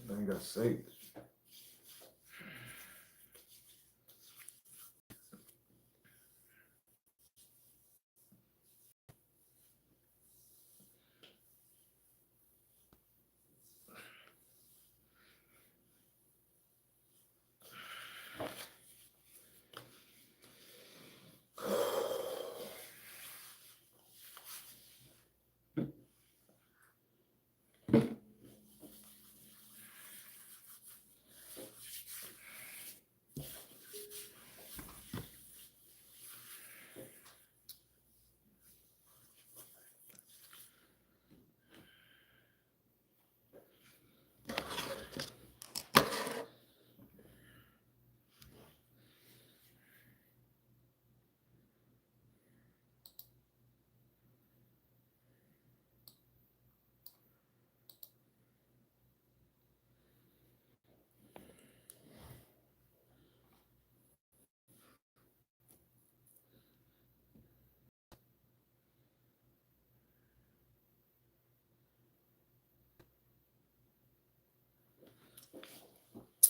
I ain't got saved.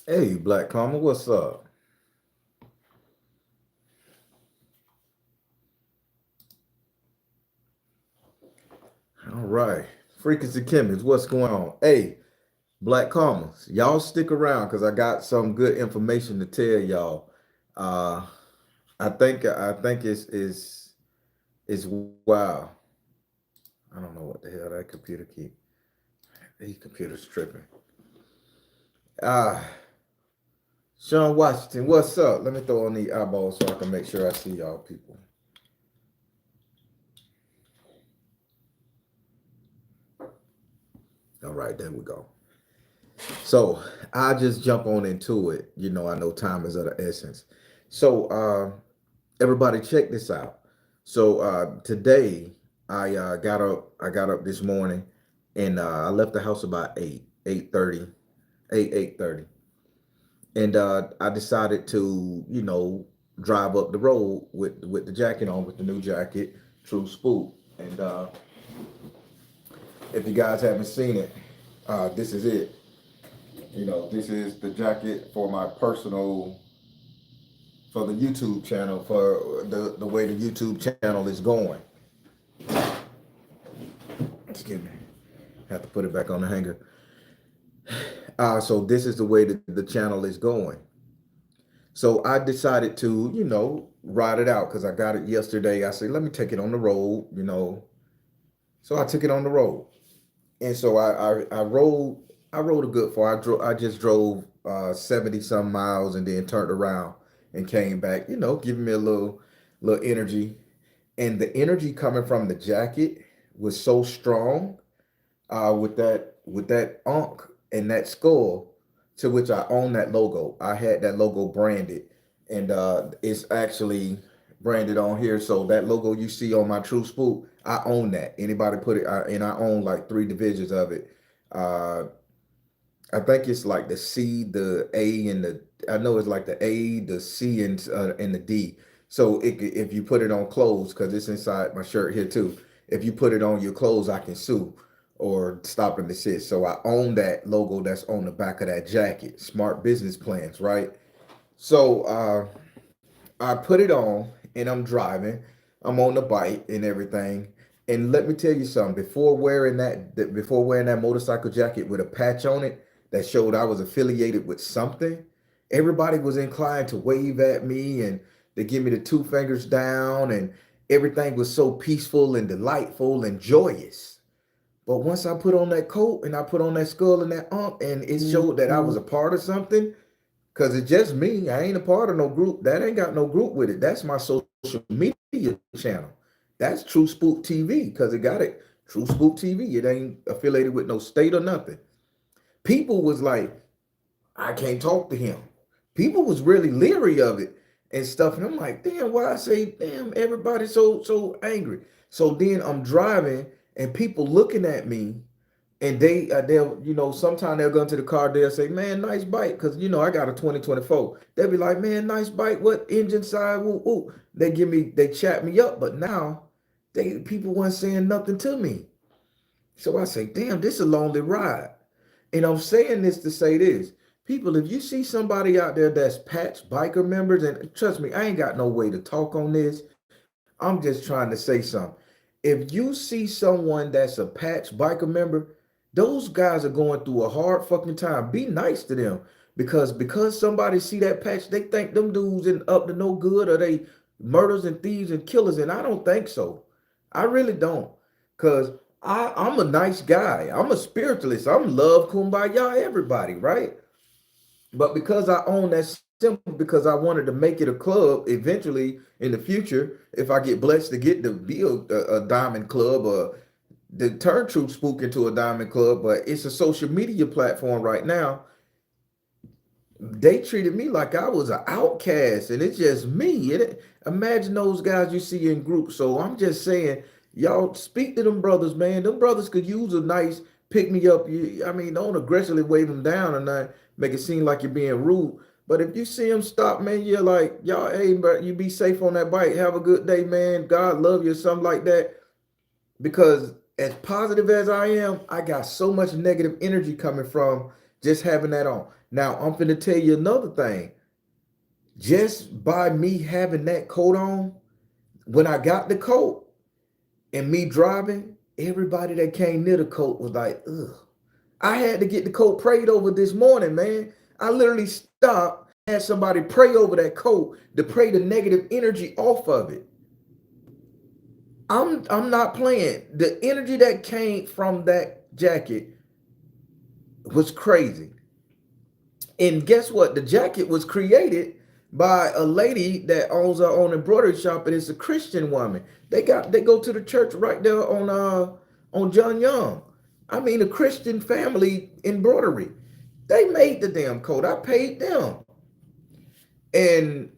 Hey, Black Karma, what's up? All right. Frequency Chemist, what's going on? Hey, Black Karmas, y'all stick around because I got some good information to tell y'all. Uh I think it's wow. I don't know what the hell that computer keep. These computers tripping. Ah, Sean Washington, what's up? Let me throw on the eyeballs so I can make sure I see y'all people. All right, there we go. So I just jump on into it. You know, I know time is of the essence. So everybody check this out. So today I got up this morning and I left the house about 8:30, 8:30. And I decided to, drive up the road with the jacket on, with the new jacket, True Spook. And if you guys haven't seen it, this is it. This is the jacket for my personal, for the YouTube channel, for the way the YouTube channel is going. Excuse me. Have to put it back on the hanger. So this is the way that the channel is going. So I decided to, ride it out because I got it yesterday. I said, let me take it on the road. So I took it on the road. And so I rode a good far. I just drove 70 some miles and then turned around and came back, giving me a little energy. And the energy coming from the jacket was so strong with that unk and that skull, to which I own that logo. I had that logo branded, and it's actually branded on here. So that logo you see on my True Spook, I own that. Anybody put it, and I own like three divisions of it. Uh, I think it's like the C, the A, and the. I know it's like the A, the C, and the D. So if you put it on clothes, because it's inside my shirt here too. If you put it on your clothes, I can sue or stop and desist. So I own that logo that's on the back of that jacket. Smart business plans, right? So I put it on and I'm driving. I'm on the bike and everything. And let me tell you something. Before wearing that motorcycle jacket with a patch on it that showed I was affiliated with something, everybody was inclined to wave at me and they give me the two fingers down, and everything was so peaceful and delightful and joyous. But once I put on that coat and I put on that skull and that ump, and it showed that I was a part of something, because it's just me. I ain't a part of no group. That ain't got no group with it. That's my social media channel. That's True Spook TV, because it got it. True Spook TV. It ain't affiliated with no state or nothing. People was like, I can't talk to him. People was really leery of it and stuff. And I'm like, damn, why I say, damn, everybody's so angry. So then I'm driving and people looking at me, and they'll, sometime they'll go into the car, they'll say, man, nice bike, because I got a 2024. They'll be like, man, nice bike, what engine side, woo, woo. They chat me up, but now people weren't saying nothing to me. So I say, damn, this is a lonely ride. And I'm saying this to say this. People, if you see somebody out there that's patch biker members, and trust me, I ain't got no way to talk on this. I'm just trying to say something. If you see someone that's a patch biker member, those guys are going through a hard fucking time. Be nice to them because somebody see that patch, they think them dudes in up to no good or they murders and thieves and killers, and I don't think so. I really don't, cause I'm a nice guy. I'm a spiritualist. I'm love kumbaya everybody, right? But because I own that symbol, because I wanted to make it a club eventually in the future, if I get blessed to get to be a diamond club or to turn True Spook into a diamond club, but it's a social media platform right now. They treated me like I was an outcast, and it's just me. Imagine those guys you see in groups. So I'm just saying, y'all speak to them brothers, man. Them brothers could use a nice pick me up. I mean, don't aggressively wave them down and not make it seem like you're being rude. But if you see them stop, man, you're like, y'all, hey, bro, you be safe on that bike. Have a good day, man. God love you, or something like that. Because as positive as I am, I got so much negative energy coming from just having that on. Now, I'm going to tell you another thing. Just by me having that coat on, when I got the coat and me driving, everybody that came near the coat was like, ugh. I had to get the coat prayed over this morning, man. I literally stopped, had somebody pray over that coat to pray the negative energy off of it. I'm not playing. The energy that came from that jacket was crazy. And guess what? The jacket was created by a lady that owns her own embroidery shop, and it's a Christian woman. They go to the church right there on John Young. I mean, a Christian family embroidery. They made the damn coat. I paid them. And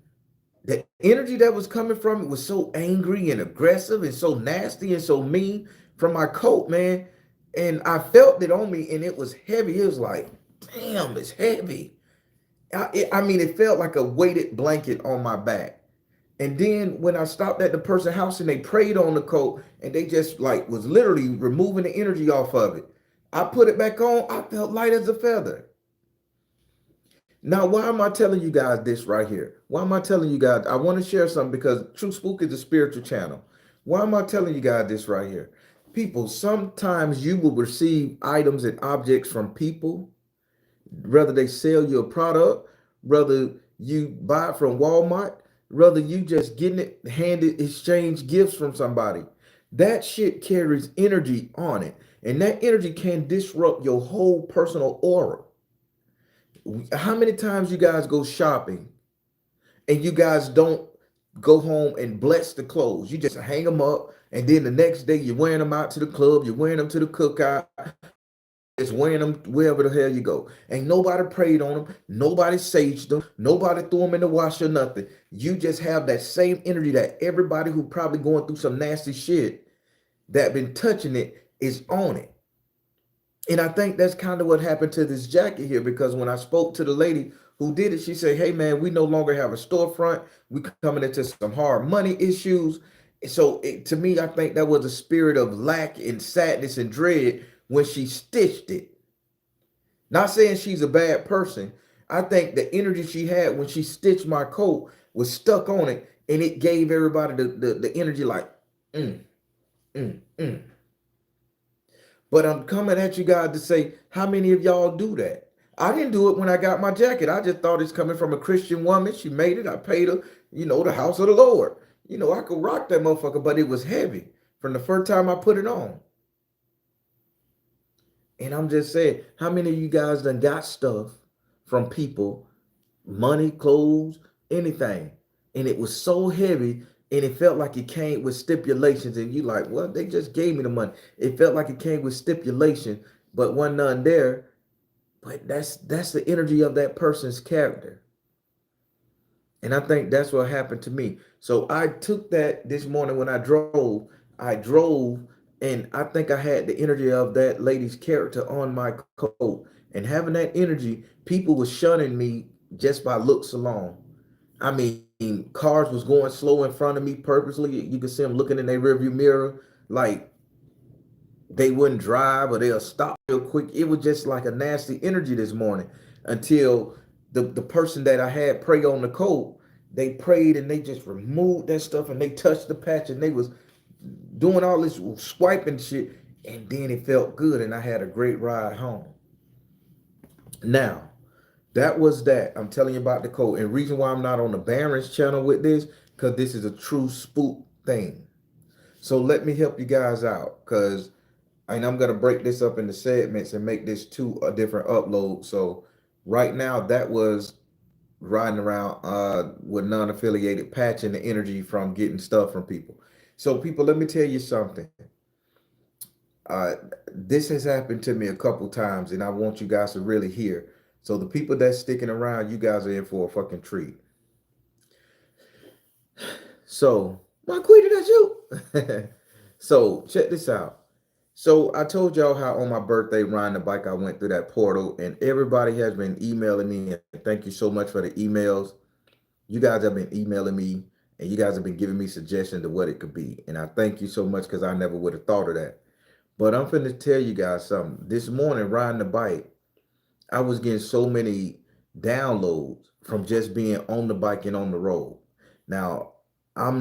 the energy that was coming from it was so angry and aggressive and so nasty and so mean from my coat, man. And I felt it on me, and it was heavy. It was like, damn, it's heavy. I mean, it felt like a weighted blanket on my back. And then when I stopped at the person's house and they prayed on the coat and they just like was literally removing the energy off of it, I put it back on. I felt light as a feather. Now, why am I telling you guys this right here? Why am I telling you guys? I want to share something because True Spook is a spiritual channel. Why am I telling you guys this right here? People, sometimes you will receive items and objects from people, whether they sell you a product, whether you buy it from Walmart, whether you just getting it handed, exchange gifts from somebody. That shit carries energy on it. And that energy can disrupt your whole personal aura. How many times you guys go shopping and you guys don't go home and bless the clothes? You just hang them up, and then the next day you're wearing them out to the club, you're wearing them to the cookout, just wearing them wherever the hell you go. Ain't nobody prayed on them, nobody saged them, nobody threw them in the wash or nothing. You just have that same energy that everybody who probably going through some nasty shit that been touching it is on it. And I think that's kind of what happened to this jacket here, because when I spoke to the lady who did it, she said, hey man, we no longer have a storefront. We coming into some hard money issues. So to me, I think that was a spirit of lack and sadness and dread when she stitched it. Not saying she's a bad person. I think the energy she had when she stitched my coat was stuck on it, and it gave everybody the energy like, mm, mm, mm. But I'm coming at you guys to say, how many of y'all do that? I didn't do it when I got my jacket. I just thought it's coming from a Christian woman. She made it. I paid her, the house of the Lord. I could rock that motherfucker, but it was heavy from the first time I put it on. And I'm just saying, how many of you guys done got stuff from people, money, clothes, anything, and it was so heavy and it felt like it came with stipulations, and you like, well, they just gave me the money. It felt like it came with stipulation, but wasn't none there. But that's the energy of that person's character. And I think that's what happened to me. So I took that this morning when I drove, and I think I had the energy of that lady's character on my coat. And having that energy, people were shunning me just by looks alone. I mean, cars was going slow in front of me purposely. You could see them looking in their rearview mirror, like they wouldn't drive or they'll stop real quick. It was just like a nasty energy this morning until the person that I had pray on the code, they prayed and they just removed that stuff and they touched the patch and they was doing all this swiping shit, and then it felt good and I had a great ride home. Now, that was that. I'm telling you about the code. And reason why I'm not on the Barron's channel with this, because this is a true spook thing. So let me help you guys out, because and I'm gonna break this up into segments and make this two a different upload. So right now that was riding around with non-affiliated, patching the energy from getting stuff from people. So people, let me tell you something. Uh, this has happened to me a couple times, and I want you guys to really hear. So the people that's sticking around, you guys are in for a fucking treat. So, Marquita, that's you. So check this out. So I told y'all how on my birthday riding the bike, I went through that portal, and everybody has been emailing me. And thank you so much for the emails. You guys have been emailing me, and you guys have been giving me suggestions of what it could be. And I thank you so much, because I never would have thought of that. But I'm finna tell you guys something. This morning riding the bike, I was getting so many downloads from just being on the bike and on the road. Now, I'll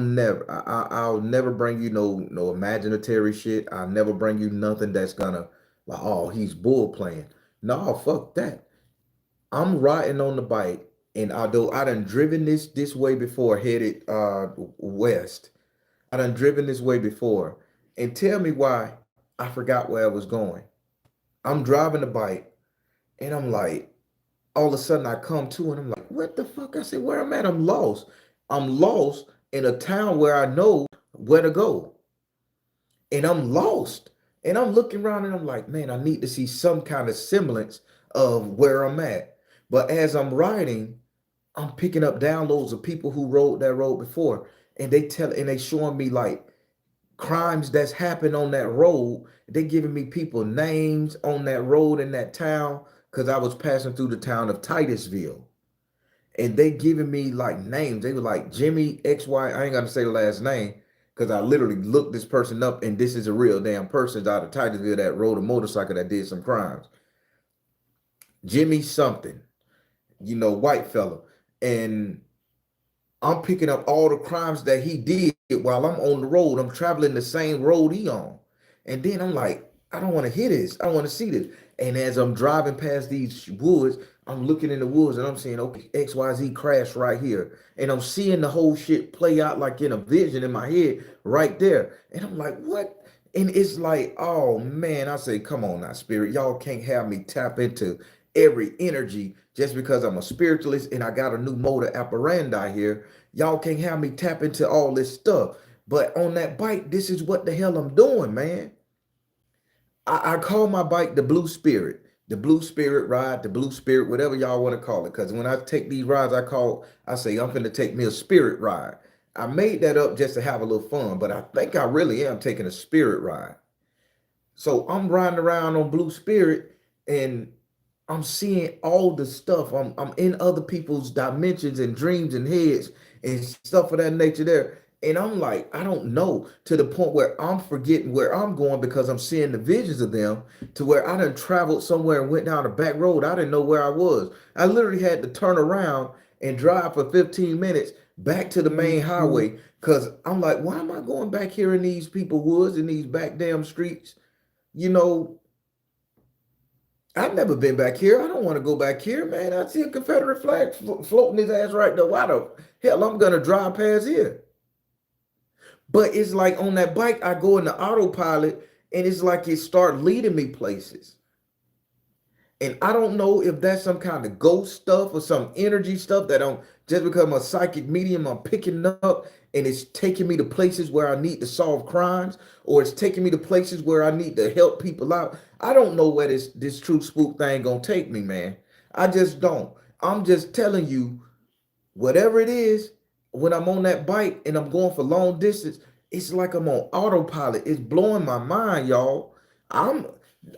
never bring you no imaginary shit. I'll never bring you nothing that's gonna like, oh, he's bull playing. No, fuck that. I'm riding on the bike, and although I done driven this way before, headed west. I done driven this way before. And tell me why I forgot where I was going. I'm driving the bike, and I'm like, all of a sudden I come to, and I'm like, what the fuck? I said, where I'm at? I'm lost. I'm lost in a town where I know where to go. And I'm lost. And I'm looking around and I'm like, man, I need to see some kind of semblance of where I'm at. But as I'm riding, I'm picking up downloads of people who rode that road before. And they showing me like crimes that's happened on that road. They giving me people names on that road in that town, because I was passing through the town of Titusville. And they giving me like names. They were like Jimmy XY. I ain't gonna say the last name, because I literally looked this person up, and this is a real damn person out of Titusville that rode a motorcycle that did some crimes. Jimmy something, white fella. And I'm picking up all the crimes that he did while I'm on the road. I'm traveling the same road he on. And then I'm like, I don't want to hear this. I want to see this. And as I'm driving past these woods, I'm looking in the woods and I'm saying, okay, XYZ crashed right here. And I'm seeing the whole shit play out like in a vision in my head right there. And I'm like, what? And it's like, oh man, I say, come on now, spirit. Y'all can't have me tap into every energy just because I'm a spiritualist and I got a new motor operandi here. Y'all can't have me tap into all this stuff. But on that bike, this is what the hell I'm doing, man. I call my bike the Blue Spirit ride, the Blue Spirit, whatever y'all want to call it. Because when I take these rides, I say, I'm finna take me a spirit ride. I made that up just to have a little fun, but I think I really am taking a spirit ride. So I'm riding around on Blue Spirit, and I'm seeing all the stuff. I'm in other people's dimensions and dreams and heads and stuff of that nature there. And I'm like, I don't know, to the point where I'm forgetting where I'm going because I'm seeing the visions of them, to where I done traveled somewhere and went down a back road. I didn't know where I was. I literally had to turn around and drive for 15 minutes back to the main highway, because I'm like, why am I going back here in these people woods, in these back damn streets? You know, I've never been back here. I don't want to go back here, man. I see a Confederate flag floating his ass right there. Why the hell I'm gonna drive past here? But it's like on that bike, I go into autopilot, and it's like it start leading me places. And I don't know if that's some kind of ghost stuff or some energy stuff that I'm just because I'm a psychic medium, I'm picking up, and it's taking me to places where I need to solve crimes, or it's taking me to places where I need to help people out. I don't know where this true spook thing gonna take me, man. I just don't. I'm just telling you, whatever it is, when I'm on that bike and I'm going for long distance, it's like I'm on autopilot. It's blowing my mind, y'all. I'm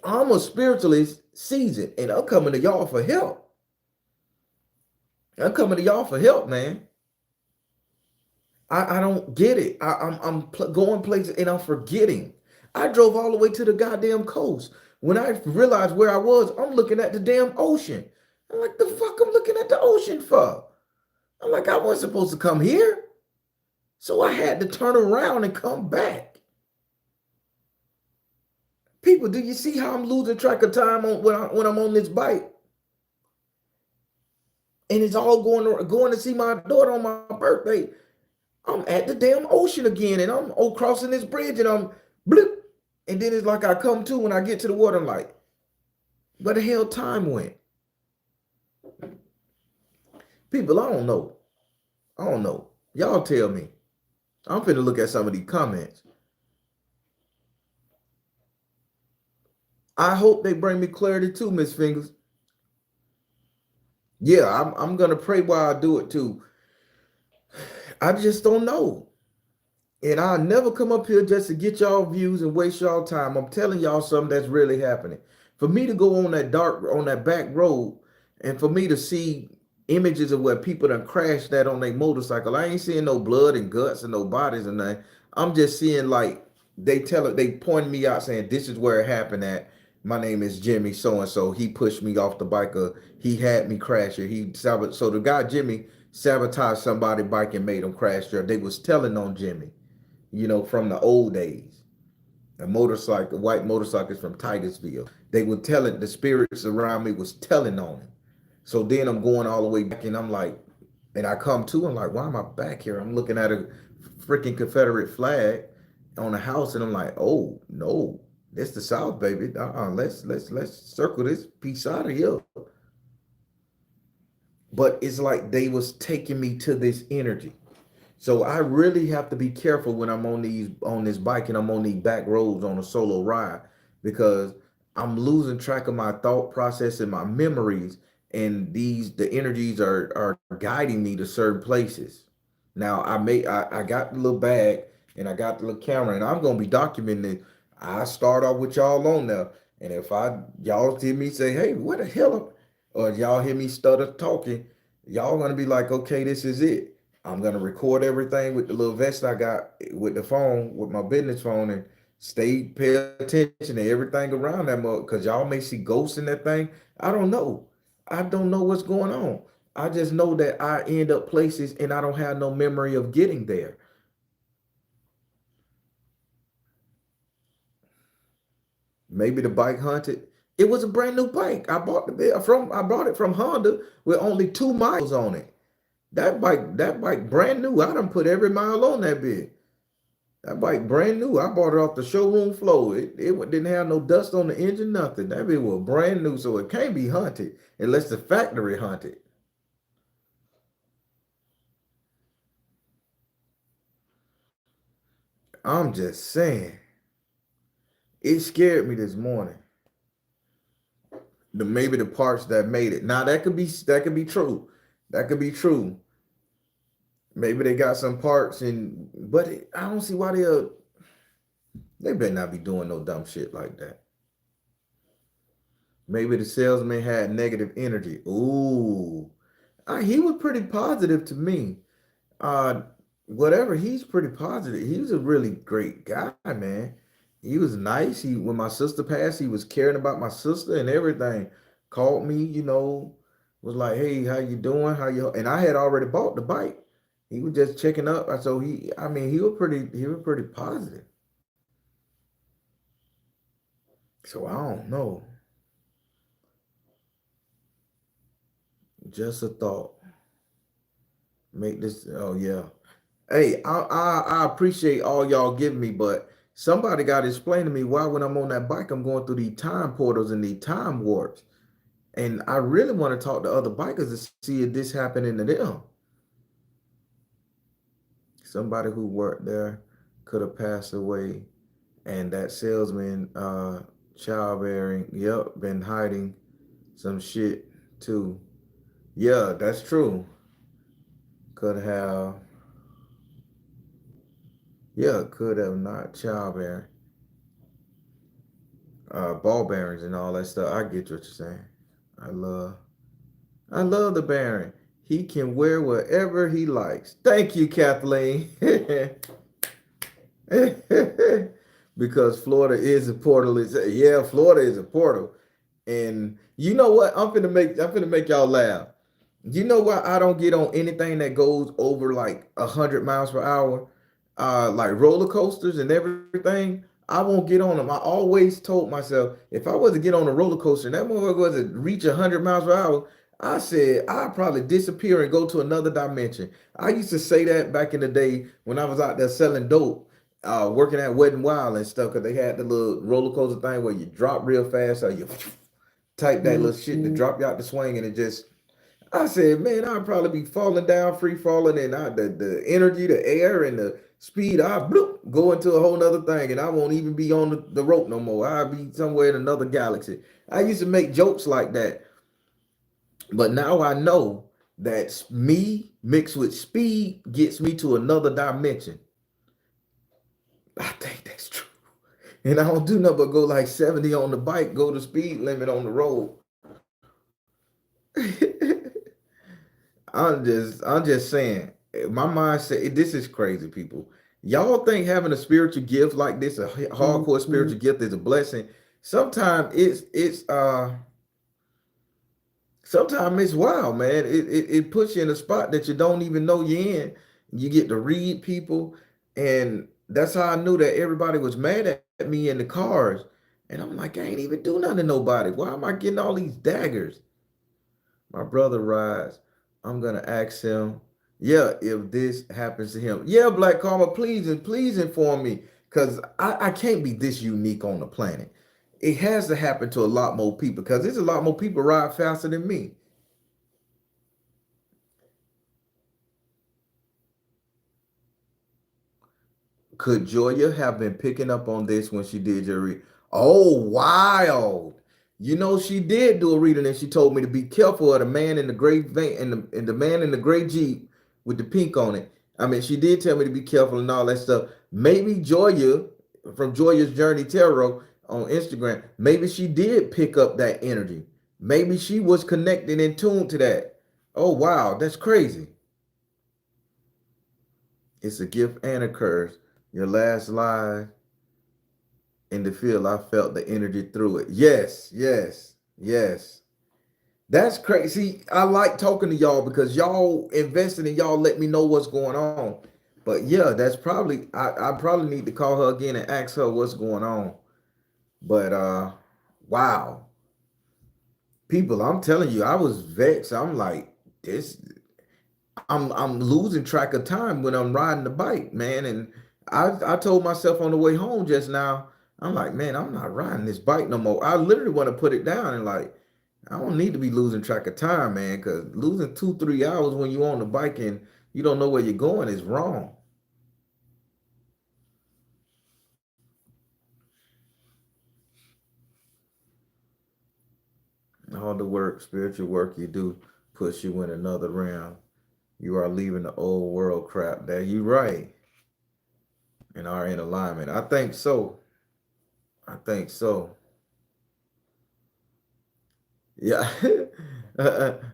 I'm a spiritualist seasoned, and I'm coming to y'all for help. I'm coming to y'all for help, man. I don't get it. I'm going places and I'm forgetting. I drove all the way to the goddamn coast. When I realized where I was, I'm looking at the damn ocean. I'm like, the fuck I'm looking at the ocean for? I'm like, I wasn't supposed to come here. So I had to turn around and come back. People, do you see how I'm losing track of time when I'm on this bike? And it's all going to see my daughter on my birthday. I'm at the damn ocean again, and I'm crossing this bridge, and I'm bloop. And then it's like I come to when I get to the water, I'm like, where the hell time went? People, I don't know. I don't know. Y'all tell me. I'm finna look at some of these comments. I hope they bring me clarity too, Miss Fingers. Yeah, I'm gonna pray while I do it too. I just don't know. And I'll never come up here just to get y'all views and waste y'all time. I'm telling y'all something that's really happening. For me to go on that back road, and for me to see images of where people done crashed that on their motorcycle, I ain't seeing no blood and guts and no bodies and nothing. I'm just seeing like they pointed me out saying this is where it happened at. My name is Jimmy so and so. He pushed me off the bike. He had me crash here. So the guy Jimmy sabotaged somebody's bike and made him crash there. They was telling on Jimmy, from the old days. White motorcycles from Titusville. They were telling, the spirits around me was telling on him. So then I'm going all the way back and I'm like, and I come to, I'm like, why am I back here? I'm looking at a freaking Confederate flag on a house and I'm like, oh no, that's the South, baby. Let's circle this piece out of here. But it's like they was taking me to this energy. So I really have to be careful when I'm on this bike and I'm on these back roads on a solo ride, because I'm losing track of my thought process and my memories, and the energies are guiding me to certain places. Now I got the little bag and I got the little camera and I'm gonna be documenting it. I start off with y'all on there, and if y'all hear me say, hey, what the hell, or y'all hear me stutter talking, y'all gonna be like, okay, this is it. I'm gonna record everything with the little vest I got with the phone, with my business phone, and pay attention to everything around that mug, because y'all may see ghosts in that thing. I don't know. I don't know what's going on. I just know that I end up places and I don't have no memory of getting there. Maybe the bike hunted. It was a brand new bike. I bought it from Honda with only 2 miles on it. That bike brand new. I done put every mile on that bit. That bike brand new. I bought it off the showroom floor. It didn't have no dust on the engine, nothing. That bit was brand new, so it can't be hunted unless the factory hunted. I'm just saying. It scared me this morning. Maybe the parts that made it. Now that could be true. That could be true. Maybe they got some parts but I don't see why they better not be doing no dumb shit like that. Maybe the salesman had negative energy. Ooh, he was pretty positive to me. Uh, Whatever, he's pretty positive. He was a really great guy, man. He was nice. When my sister passed, he was caring about my sister and everything. Called me, was like, "Hey, how you doing? How you?" And I had already bought the bike. He was just checking up. So I mean, he was pretty positive. So I don't know. Just a thought. Make this. Oh yeah. Hey, I appreciate all y'all giving me, but somebody got to explain to me why when I'm on that bike, I'm going through these time portals and these time warps. And I really want to talk to other bikers to see if this happening to them. Somebody who worked there could have passed away, and that salesman, childbearing, yep, been hiding some shit too. Yeah, that's true. Could have, yeah, could have not childbearing. Ball bearings and all that stuff. I get what you're saying. I love I love the Baron. He can wear whatever he likes. Thank you, Kathleen. because Florida is a portal. Yeah, Florida is a portal. And you know what? I'm finna make y'all laugh. You know why I don't get on anything that goes over like 100 miles per hour? Like roller coasters and everything. I won't get on them. I always told myself if I was to get on a roller coaster and that motherfucker was to reach 100 miles per hour, I said I'd probably disappear and go to another dimension. I used to say that back in the day when I was out there selling dope, working at Wet and Wild and stuff, because they had the little roller coaster thing where you drop real fast or you type that little shit to Mm-hmm. drop you out the swing and it just I said, man, I'd probably be falling down, free falling, and the energy, the air, and the speed, I bloop, go into a whole nother thing, and I won't even be on the rope no more. I'll be somewhere in another galaxy. I used to make jokes like that, but now I know that me mixed with speed gets me to another dimension. I think that's true. And I don't do nothing but go like 70 on the bike, go the speed limit on the road. I'm just saying, my mindset, this is crazy, people. Y'all think having a spiritual gift like this, a hardcore Mm-hmm. spiritual gift is a blessing. Sometimes it's wild, man. It puts you in a spot that you don't even know you're in. You get to read people, and that's how I knew that everybody was mad at me in the cars. And I'm like, I ain't even do nothing to nobody. Why am I getting all these daggers? My brother rides. I'm gonna ask him, yeah, if this happens to him. Yeah, Black Karma, please inform me. Cause I can't be this unique on the planet. It has to happen to a lot more people because there's a lot more people ride faster than me. Could Joya have been picking up on this when she did your read? Oh, wild. You know, she did do a reading and she told me to be careful of the man in the gray van and the man in the gray Jeep with the pink on it. I mean, she did tell me to be careful and all that stuff. Maybe Joya from Joya's Journey Tarot on Instagram, maybe she did pick up that energy. Maybe she was connected and tuned to that. Oh, wow. That's crazy. It's a gift and a curse. Your last live in the field, I felt the energy through it. Yes, yes, yes. That's crazy. I like talking to y'all because y'all invested and y'all let me know what's going on. But yeah, that's probably I probably need to call her again and ask her what's going on. But wow. People, I'm telling you, I was vexed. I'm like, this I'm losing track of time when I'm riding the bike, man. And I told myself on the way home just now, I'm like, man, I'm not riding this bike no more. I literally want to put it down and like, I don't need to be losing track of time, man, because losing 2, 3 hours when you're on the bike and you don't know where you're going is wrong. All the work, spiritual work you do puts you in another realm. You are leaving the old world crap there. You right. And are in alignment. I think so. I think so. Yeah.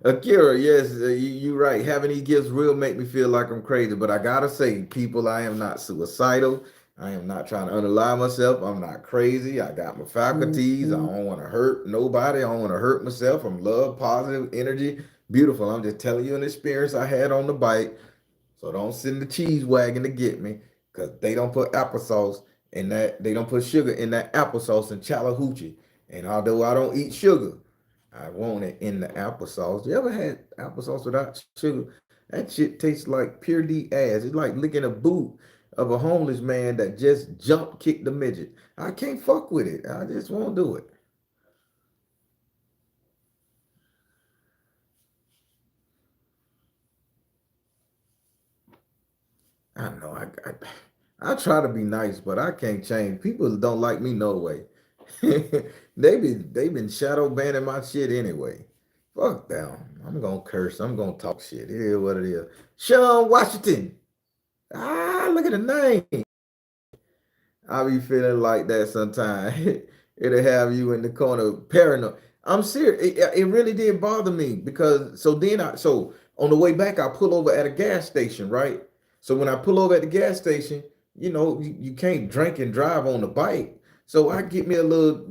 Akira, yes, you right. Having these gifts will make me feel like I'm crazy, but I gotta say, people, I am not suicidal. I am not trying to unalive myself. I'm not crazy. I got my faculties. I Mm-hmm. don't want to hurt nobody. I don't want to hurt myself. I'm love, positive energy, beautiful. I'm just telling you an experience I had on the bike. So don't send the cheese wagon to get me because they don't put applesauce in that. They don't put sugar in that applesauce in Chattahoochee. And although I don't eat sugar, I want it in the applesauce. You ever had applesauce without sugar? That shit tastes like pure D ass. It's like licking a boot of a homeless man that just jump kicked the midget. I can't fuck with it. I just won't do it. I know. I try to be nice, but I can't change. People don't like me no way. They been shadow banning my shit anyway. Fuck them. I'm gonna curse. I'm gonna talk shit. It is what it is. Sean Washington. Ah, look at the name. I be feeling like that sometimes. It'll have you in the corner paranoid. I'm serious. It really did bother me because so on the way back I pull over at a gas station, right? So when I pull over at the gas station, you can't drink and drive on the bike. So I get me a little,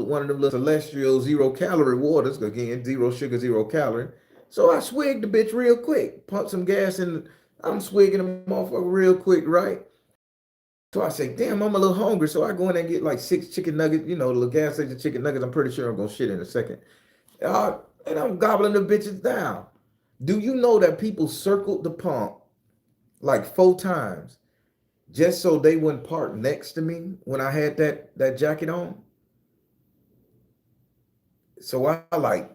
one of them little celestial 0 calorie waters. Again, zero sugar, 0 calorie. So I swig the bitch real quick, pump some gas in. I'm swigging them motherfucker real quick, right? So I say, damn, I'm a little hungry. So I go in and get like 6 chicken nuggets, the little gas station chicken nuggets. I'm pretty sure I'm gonna shit in a second. And I'm gobbling the bitches down. Do you know that people circled the pump like 4 times just so they wouldn't park next to me when I had that jacket on? So I like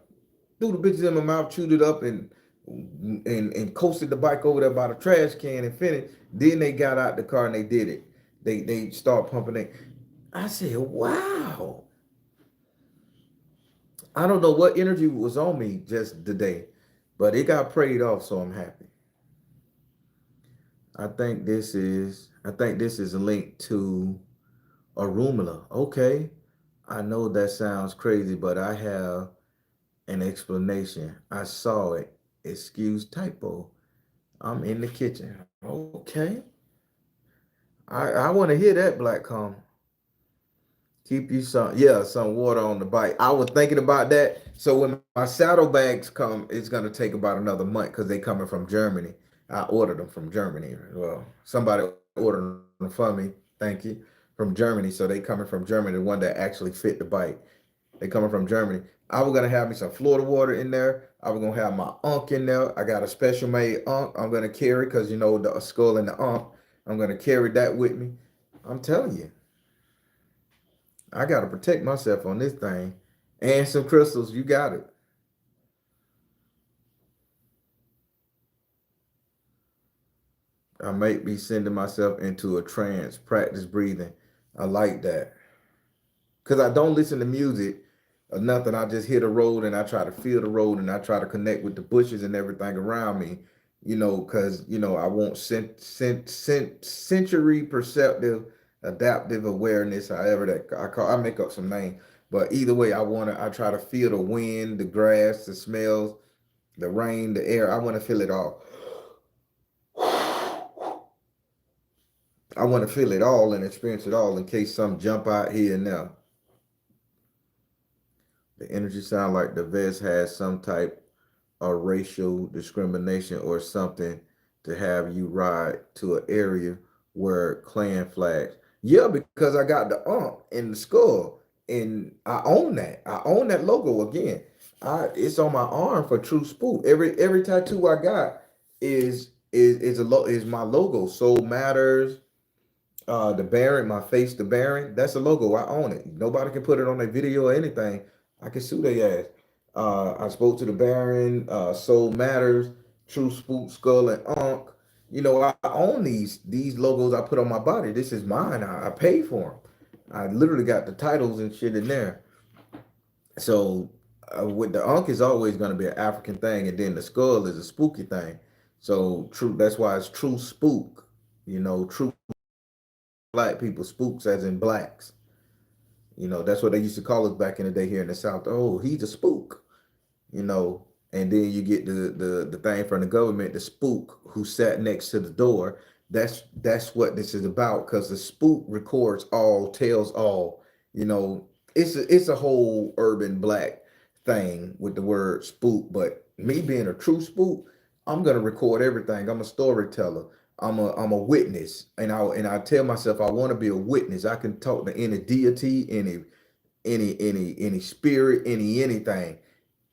threw the bitches in my mouth, chewed it up, and coasted the bike over there by the trash can and finished. Then they got out the car and they did it. They start pumping it. I said, wow. I don't know what energy was on me just today, but it got prayed off, so I'm happy. I think this is linked to Arumula. Okay. I know that sounds crazy, but I have an explanation. I saw it. Excuse typo. I'm in the kitchen. Okay. I want to hear that, Black Com. Keep you some water on the bike. I was thinking about that. So when my saddlebags come, it's gonna take about another month because they coming from Germany. I ordered them from Germany. Well, somebody ordered them for me. Thank you. From Germany. So they coming from Germany, the one that actually fit the bike. They coming from Germany. I was gonna have me some Florida water in there. I was gonna have my unk in there. I got a special made unk I'm gonna carry because the skull and the unk. I'm gonna carry that with me. I'm telling you. I gotta protect myself on this thing. And some crystals, you got it. I might be sending myself into a trance, practice breathing. I like that. Cause I don't listen to music or nothing. I just hit a road and I try to feel the road and I try to connect with the bushes and everything around me. Cause I want sensory perceptive adaptive awareness, however that I make up some name. But either way, I try to feel the wind, the grass, the smells, the rain, the air. I want to feel it all. I want to feel it all and experience it all in case some jump out here and there. The energy sound like the vest has some type of racial discrimination or something to have you ride to an area where clan flags. Yeah, because I got the in the skull, and I own that. I own that logo again. It's on my arm for True Spook. Every tattoo I got is my logo. Soul Matters, the Baron, my face, the Baron. That's a logo. I own it. Nobody can put it on a video or anything. I can sue their ass. I spoke to the Baron, Soul Matters, True Spook, Skull, and Ankh. I own these logos I put on my body. This is mine. I paid for them. I literally got the titles and shit in there. So with the Ankh is always going to be an African thing, and then the skull is a spooky thing. So true. That's why it's True Spook. True black people, spooks as in blacks. That's what they used to call us back in the day here in the South. Oh, he's a spook. And then you get the thing from the government, the spook who sat next to the door. That's what this is about, because the spook records all, tells all. It's a whole urban black thing with the word spook. But me being a true spook, I'm gonna record everything. I'm a storyteller. I'm a witness, and I tell myself I want to be a witness. I can talk to any deity, any spirit, anything.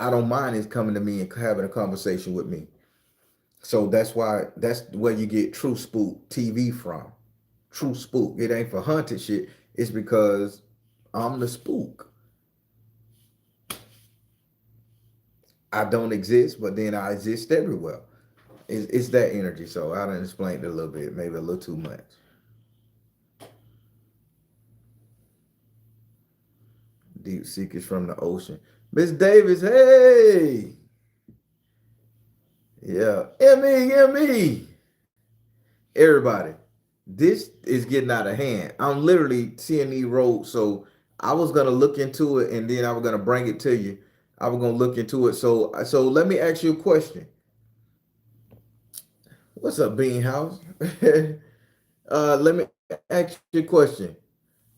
I don't mind it coming to me and having a conversation with me. So that's where you get True Spook TV from. True Spook. It ain't for haunted shit. It's because I'm the spook. I don't exist, but then I exist everywhere. It's that energy. So I done explained it a little bit, maybe a little too much. Deep Seekers from the Ocean. Miss Davis, hey. Yeah. Emmy. Everybody. This is getting out of hand. I'm literally seeing these roads. So I was gonna look into it and then I was gonna bring it to you. I was gonna look into it. So let me ask you a question. What's up, Bean House? Let me ask you a question.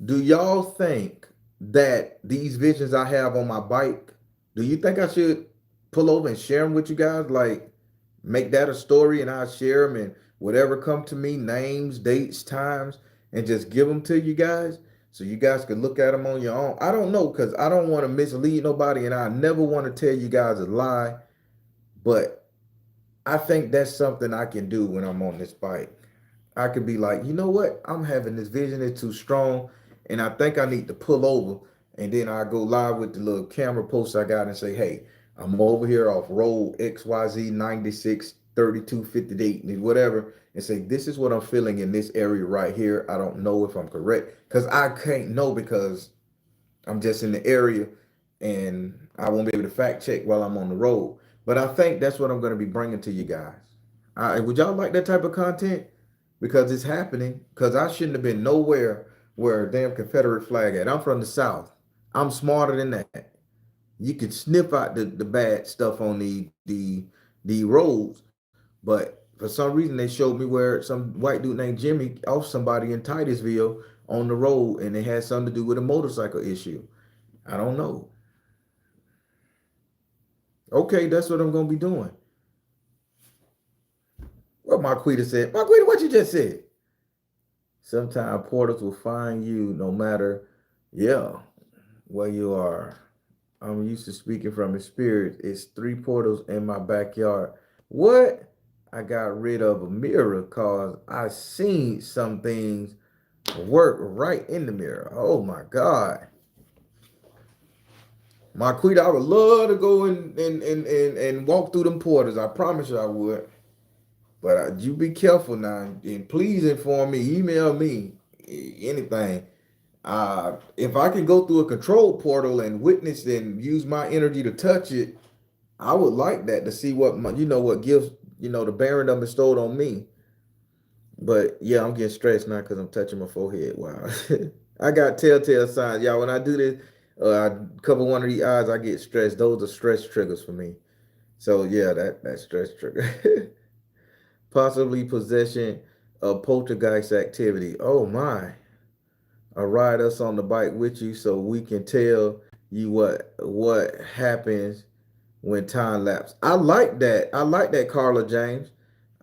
Do y'all think that these visions I have on my bike, do you think I should pull over and share them with you guys? Like, make that a story and I'll share them and whatever come to me, names, dates, times, and just give them to you guys so you guys can look at them on your own. I don't know because I don't want to mislead nobody and I never want to tell you guys a lie, but I think that's something I can do when I'm on this bike. I could be like, you know what? I'm having this vision, it's too strong, and I think I need to pull over. And then I go live with the little camera post I got and say, hey, I'm over here off road XYZ 96 32 58, whatever, and say, this is what I'm feeling in this area right here. I don't know if I'm correct because I can't know because I'm just in the area and I won't be able to fact check while I'm on the road. But I think that's what I'm going to be bringing to you guys. Would y'all like that type of content? Because it's happening. Because I shouldn't have been nowhere where a damn Confederate flag at. I'm from the South. I'm smarter than that. You can sniff out the bad stuff on the roads, but for some reason they showed me where some white dude named Jimmy off somebody in Titusville on the road, and it had something to do with a motorcycle issue. I don't know. Okay, that's what I'm gonna be doing. What Marquita said. Marquita, what you just said? Sometimes portals will find you no matter, yeah, where you are. I'm used to speaking from the spirit. It's three portals in my backyard. What? I got rid of a mirror because I seen some things work right in the mirror. Oh my God. Marquita, I would love to go and walk through them portals. I promise you I would. But you be careful now, and please inform me, email me, anything. If I can go through a control portal and witness and use my energy to touch it, I would like that to see what what gifts the Baron done bestowed on me. But yeah, I'm getting stressed now because I'm touching my forehead. Wow, I got telltale signs, y'all. When I do this, I cover one of the eyes, I get stressed. Those are stress triggers for me. So yeah, that stress trigger. Possibly possession of poltergeist activity. Oh my. Ride us on the bike with you so we can tell you what happens when time lapse. I like that. I like that, Carla James.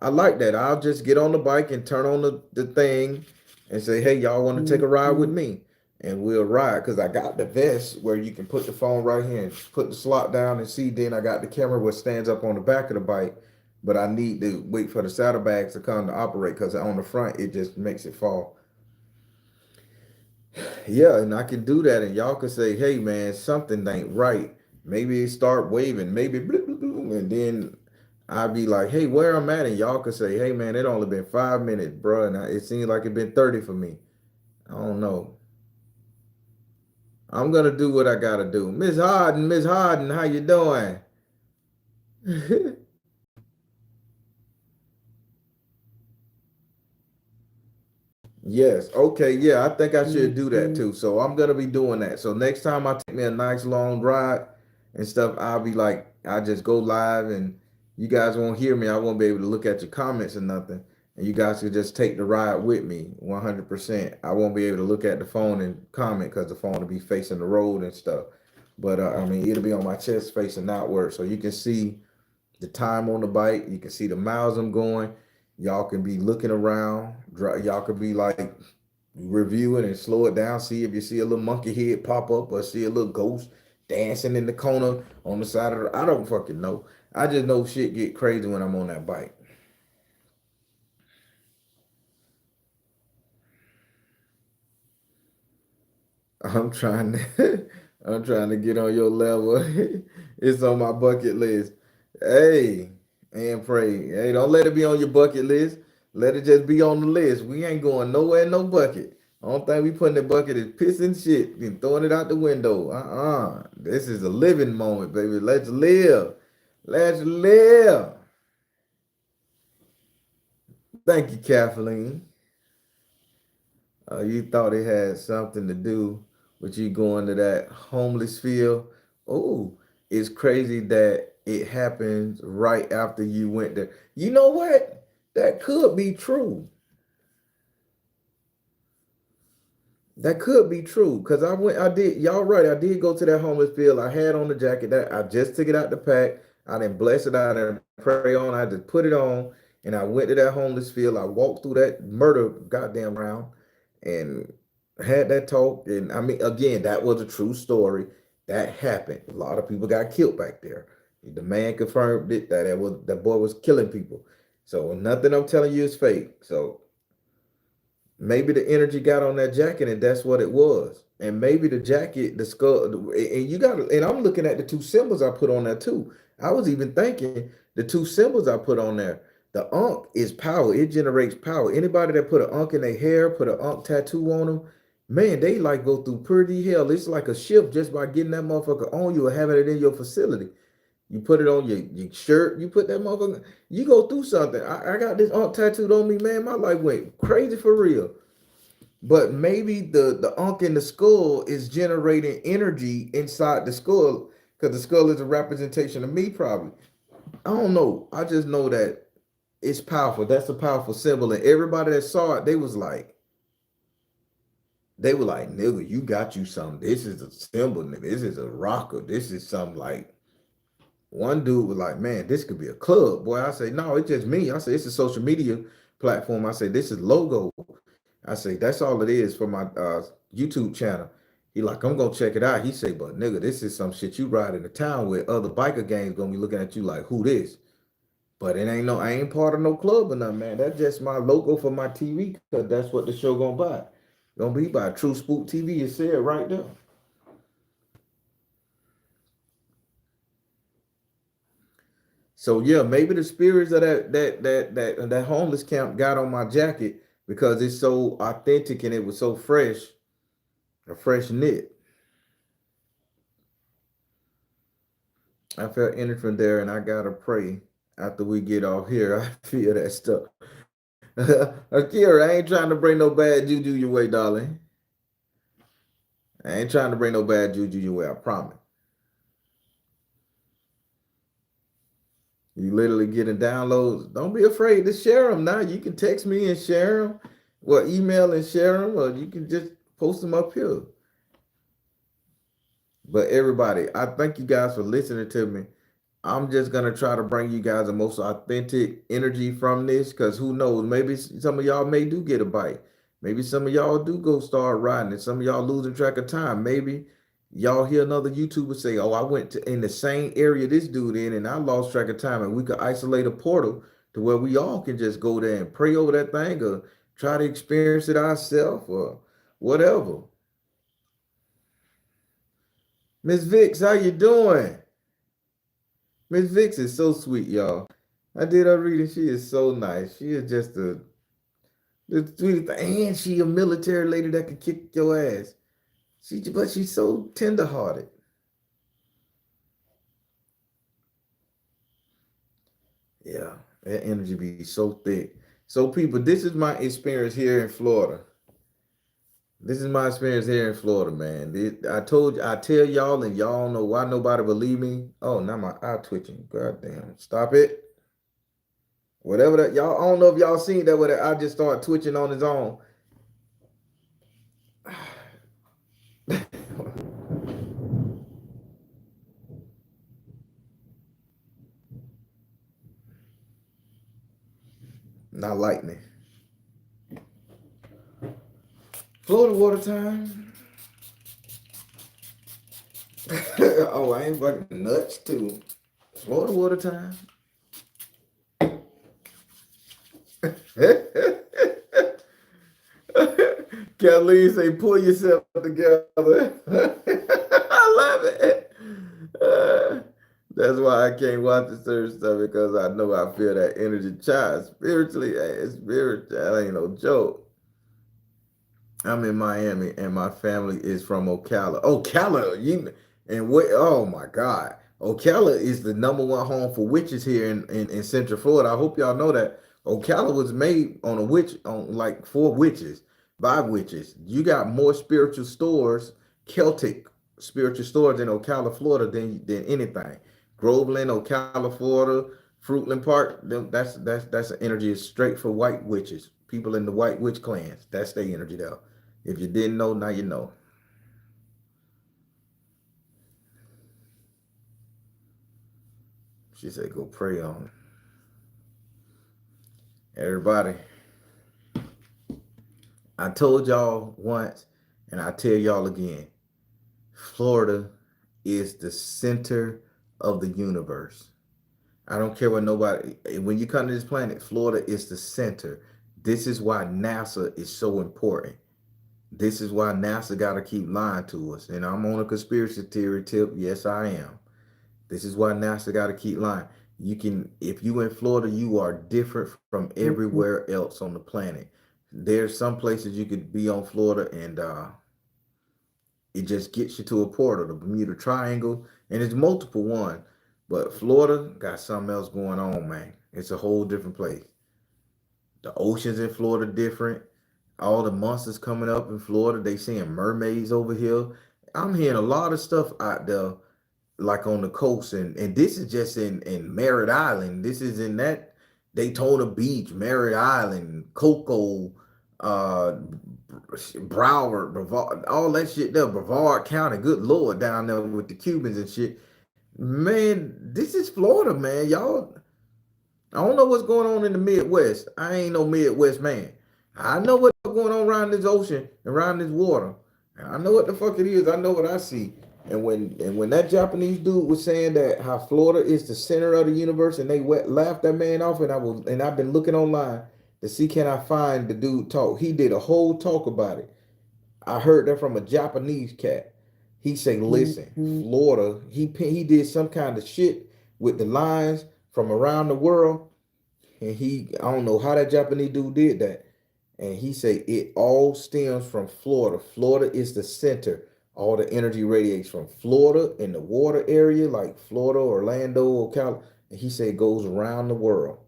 I like that. I'll just get on the bike and turn on the thing and say, hey, y'all want to take a ride with me? And we'll ride because I got the vest where you can put the phone right here and put the slot down and see. Then I got the camera where it stands up on the back of the bike. But I need to wait for the saddlebags to come to operate because on the front, it just makes it fall. Yeah, and I can do that, and y'all can say, "Hey, man, something ain't right." Maybe it start waving, maybe bloop, bloop, bloop, and then I'll be like, "Hey, where I'm at?" And y'all can say, "Hey, man, it only been 5 minutes, bro, and it seems like it been 30 for me." I don't know. I'm gonna do what I gotta do. Miss Harden, how you doing? Yes. Okay. Yeah, I think I should do that too. So I'm gonna be doing that. So next time I take me a nice long ride and stuff, I'll be like, I just go live and you guys won't hear me. I won't be able to look at your comments or nothing. And you guys can just take the ride with me 100%. I won't be able to look at the phone and comment because the phone will be facing the road and stuff. But I mean, it'll be on my chest facing outward. So you can see the time on the bike. You can see the miles I'm going. Y'all can be looking around. Y'all could be like reviewing and slow it down. See if you see a little monkey head pop up or see a little ghost dancing in the corner on the side of the. I don't fucking know. I just know shit get crazy when I'm on that bike. I'm trying to I'm trying to get on your level. It's on my bucket list. Hey, and pray. Hey, don't let it be on your bucket list. Let it just be on the list. We ain't going nowhere in no bucket. Only thing we put in the bucket is pissing shit and throwing it out the window. This is a living moment, baby. Let's live. Let's live. Thank you, Kathleen. You thought it had something to do with you going to that homeless field. Oh, it's crazy that it happens right after you went there. You know what? That could be true. That could be true because I did, y'all right. I did go to that homeless field. I had on the jacket that I just took it out the pack. I didn't bless it out and pray on. I just put it on and I went to that homeless field. I walked through that murder goddamn round and had that talk. And I mean, again, that was a true story. That happened. A lot of people got killed back there. The man confirmed it that that boy was killing people. So nothing I'm telling you is fake. So maybe the energy got on that jacket and that's what it was. And maybe the jacket, the skull, and you got, and I'm looking at the two symbols I put on there too. I was even thinking the two symbols I put on there. The Ankh is power. It generates power. Anybody that put an Ankh in their hair, put an Ankh tattoo on them, man, they like go through pretty hell. It's like a shift just by getting that motherfucker on you or having it in your facility. You put it on your shirt, you put that motherfucker, you go through something. I got this Ankh tattooed on me, man. My life went crazy for real. But maybe the unk in the skull is generating energy inside the skull because the skull is a representation of me, probably. I don't know. I just know that it's powerful. That's a powerful symbol. And everybody that saw it, they were like, nigga, you got you something. This is a symbol, nigga. This is a rocker. This is something like one dude was like, man, this could be a club. Boy, I say, no, it's just me. I say, it's a social media platform. I say, this is logo. I say, that's all it is for my YouTube channel. He like, I'm gonna check it out. He say, but nigga, this is some shit you ride in the town with. Other biker gangs gonna be looking at you like, who this? But it ain't no, I ain't part of no club or nothing, man. That's just my logo for my TV, because that's what the show gonna buy. Gonna be by True Spook TV. It said right there. So yeah, maybe the spirits of that homeless camp got on my jacket because it's so authentic and it was so fresh, a fresh knit. I felt energy from there, and I gotta pray after we get off here. I feel that stuff. Akira, I ain't trying to bring no bad juju your way, darling. I ain't trying to bring no bad juju your way. I promise. You literally getting downloads. Don't be afraid to share them now. You can text me and share them, or email and share them, or you can just post them up here. But everybody, I thank you guys for listening to me. I'm just gonna try to bring you guys the most authentic energy from this, because who knows? Maybe some of y'all may do get a bite. Maybe some of y'all do go start riding, and some of y'all losing track of time. Maybe y'all hear another YouTuber say, "Oh, I went to in the same area this dude in, and I lost track of time." And we could isolate a portal to where we all can just go there and pray over that thing, or try to experience it ourselves, or whatever. Miss Vix, how you doing? Miss Vix is so sweet, y'all. I did her reading. She is so nice. She is just the sweetest thing. And she a military lady that can kick your ass. But she's so tenderhearted. Yeah, that energy be so thick. So people, this is my experience here in Florida. This is my experience here in Florida, man. I told you, I tell y'all, and y'all don't know why nobody believe me. Oh, now my eye twitching. God damn. Stop it. Whatever that y'all, I don't know if y'all seen that, where I just started twitching on his own. Not lightning. Florida water time. Oh, I ain't fucking nuts too. Florida water time. Kathleen say, pull yourself together. I love it. That's why I can't watch the certain stuff, because I know I feel that energy charge spiritually. Spirit, that ain't no joke. I'm in Miami and my family is from Ocala. Ocala, and what? Oh my God, Ocala is the number one home for witches here in Central Florida. I hope y'all know that Ocala was made on a witch, on like for witches, by witches. You got more spiritual stores, Celtic spiritual stores in Ocala, Florida than anything. Groveland, Ocala, Florida, Fruitland Park. That's an energy is straight for white witches. People in the white witch clans. That's their energy there. If you didn't know, now you know. She said, go pray on it. Everybody, I told y'all once, and I tell y'all again, Florida is the center of the universe. I don't care what nobody, when you come to this planet, Florida is the center. This is why NASA is so important. This is why NASA got to keep lying to us. And I'm on a conspiracy theory tip. Yes, I am. This is why NASA got to keep lying. You can, if you in Florida, you are different from everywhere else on the planet. There's some places you could be on Florida and it just gets you to a portal, the Bermuda Triangle, and it's multiple one. But Florida got something else going on, man. It's a whole different place. The oceans in Florida different. All the monsters coming up in Florida. They seeing mermaids over here. I'm hearing a lot of stuff out there, like on the coast, and this is just in Merritt Island. This is in that Daytona Beach, Merritt Island, Cocoa, uh, Broward, Brevard, all that shit there, Brevard County. Good lord, down there with the Cubans and shit. Man, this is Florida, man. Y'all, I don't know what's going on in the Midwest. I ain't no Midwest man. I know what's going on around this ocean, around this water. I know what the fuck it is. I know what I see. And when that Japanese dude was saying that how Florida is the center of the universe, and they laughed that man off, and I've been looking online to see can I find the dude talk. He did a whole talk about it. I heard that from a Japanese cat. He say, listen, Florida. He did some kind of shit with the lines from around the world, and I don't know how that Japanese dude did that. And he say it all stems from Florida. Florida is the center. All the energy radiates from Florida in the water area, like Florida, Orlando, or Cal. And he say it goes around the world.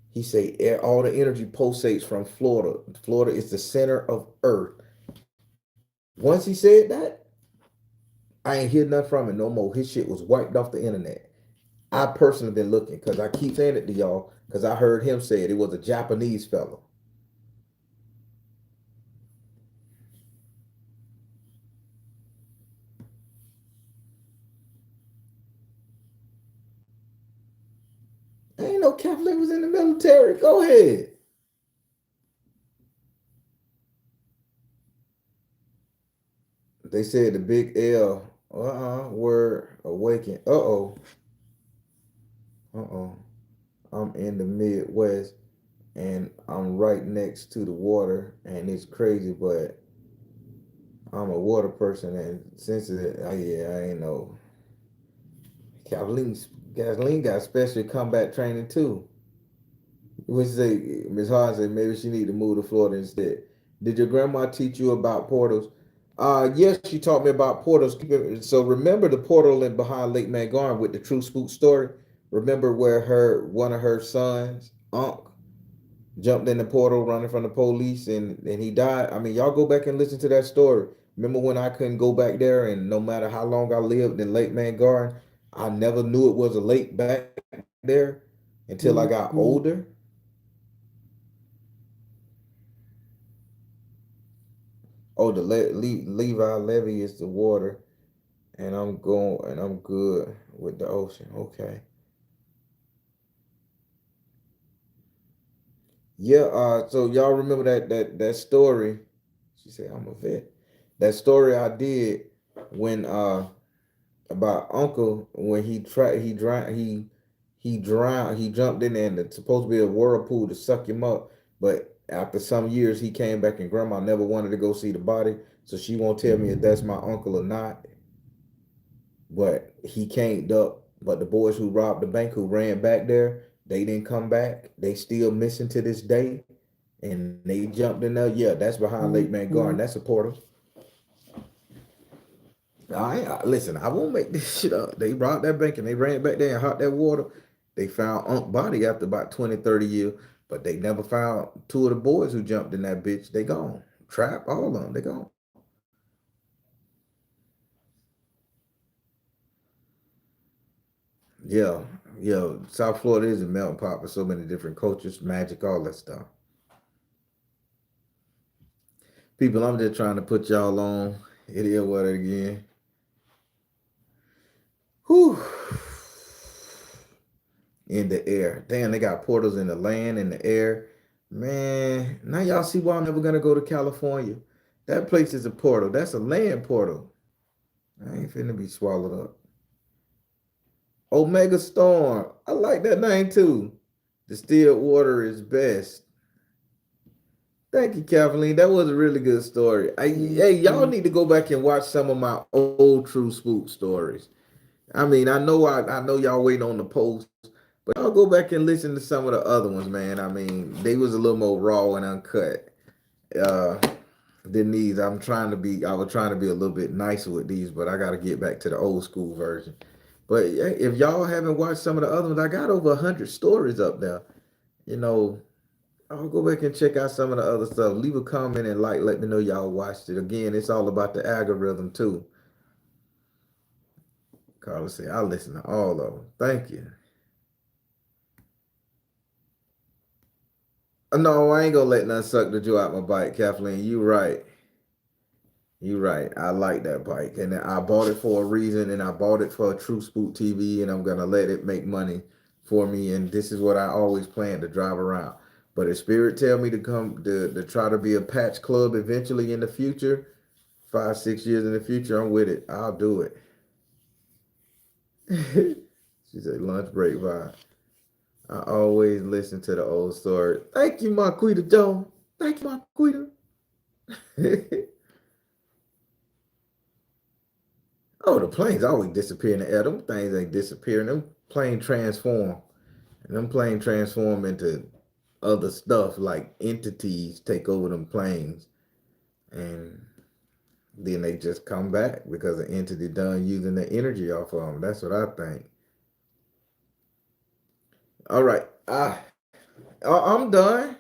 He say all the energy pulsates from Florida. Florida is the center of Earth. Once he said that, I ain't hear nothing from it no more. His shit was wiped off the internet. I personally been looking because I keep saying it to y'all because I heard him say it. It was a Japanese fellow. Ain't no Catholic was in the military. Go ahead. They said the big L. Word awaken. Uh-oh. I'm in the Midwest and I'm right next to the water and it's crazy, but I'm a water person and since yeah, I ain't know. Kathleen, Kathleen got special combat training too. Which say Miss Hart said maybe she need to move to Florida instead. Did your grandma teach you about portals? Yes, she taught me about portals. So remember the portal in behind Lake Mangarn with the True Spook story. Remember where one of her sons, Unc, jumped in the portal running from the police and he died. I mean, y'all go back and listen to that story. Remember when I couldn't go back there and no matter how long I lived in Lake Mangarn, I never knew it was a lake back there until I got older. Oh, the Levi Levy is the water, and I'm good with the ocean. Okay. Yeah, so y'all remember that story. She said I'm a vet. That story I did when about Uncle when he jumped in there and it's supposed to be a whirlpool to suck him up, but after some years he came back and grandma never wanted to go see the body, so she won't tell me if that's my uncle or not. But he came up. But the boys who robbed the bank, who ran back there, they didn't come back. They still missing to this day. And they jumped in there. Yeah, that's behind Lake Mangarn. That's a portal. Listen. I won't make this shit up. They robbed that bank and they ran back there and hot that water. They found Unc body after about 20, 30 years, but they never found two of the boys who jumped in that bitch. They gone. Trap all of them. They gone. Yeah, yeah. South Florida is a melting pot for so many different cultures, magic, all that stuff. People, I'm just trying to put y'all on. It is what it again. Whew. In the air. Damn, they got portals in the land, in the air. Man, now y'all see why I'm never gonna go to California. That place is a portal. That's a land portal. I ain't finna be swallowed up. Omega Storm. I like that name too. Distilled water is best. Thank you, Kathleen. That was a really good story. Hey, y'all need to go back and watch some of my old True Spook stories. I mean, I know y'all waiting on the post, but y'all go back and listen to some of the other ones, man. I mean, they was a little more raw and uncut. Uh than these. I was trying to be a little bit nicer with these, but I gotta get back to the old school version. But yeah, if y'all haven't watched some of the other ones, I got over 100 stories up there. You know, I'll go back and check out some of the other stuff. Leave a comment and let me know y'all watched it. Again, it's all about the algorithm too. Carlos said, I listen to all of them. Thank you. No, I ain't gonna let nothing suck the joy out my bike, Kathleen. You right. You right. I like that bike. And I bought it for a reason, and I bought it for a True Spook TV, and I'm gonna let it make money for me. And this is what I always plan to drive around. But if Spirit tell me to come to try to be a patch club eventually in the future, 5, 6 years in the future, I'm with it. I'll do it. She said lunch break vibe. I always listen to the old story. Thank you, Marquita Jones. Thank you, Marquita. Oh, the planes always disappear in the air. Them things ain't disappearing. Them planes transform. And them planes transform into other stuff like entities take over them planes. And then they just come back because the entity done using the energy off of them. That's what I think. All right. I'm done.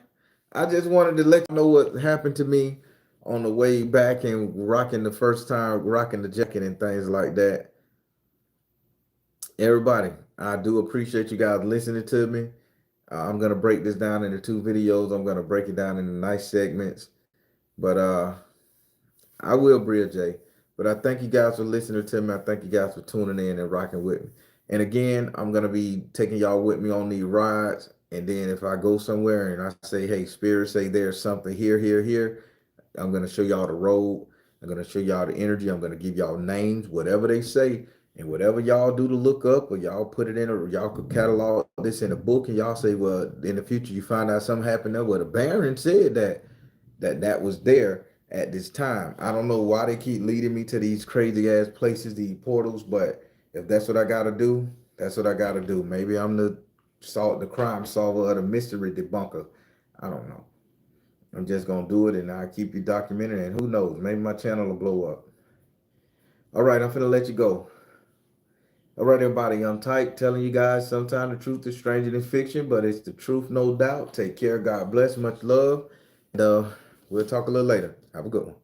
I just wanted to let you know what happened to me on the way back and rocking the first time, rocking the jacket and things like that. Everybody, I do appreciate you guys listening to me. I'm gonna break this down into 2 videos. I'm gonna break it down into nice segments. But I will, Bria J. But I thank you guys for listening to me. I thank you guys for tuning in and rocking with me. And again, I'm gonna be taking y'all with me on these rides. And then if I go somewhere and I say, hey, Spirit, say there's something here, here, here, I'm gonna show y'all the road. I'm gonna show y'all the energy. I'm gonna give y'all names, whatever they say, and whatever y'all do to look up, or y'all put it in, or y'all could catalog this in a book, and y'all say, well, in the future you find out something happened there. Well, the Baron said that was there at this time. I don't know why they keep leading me to these crazy ass places, these portals, but if that's what I gotta do, that's what I gotta do. Maybe I'm the crime solver or the mystery debunker. I don't know. I'm just gonna do it and I'll keep you documented, and who knows, maybe my channel will blow up. All right, I'm finna let you go. All right, everybody, I'm tight telling you guys sometimes the truth is stranger than fiction, but it's the truth, no doubt. Take care. God bless. Much love. And we'll talk a little later. Have a good one.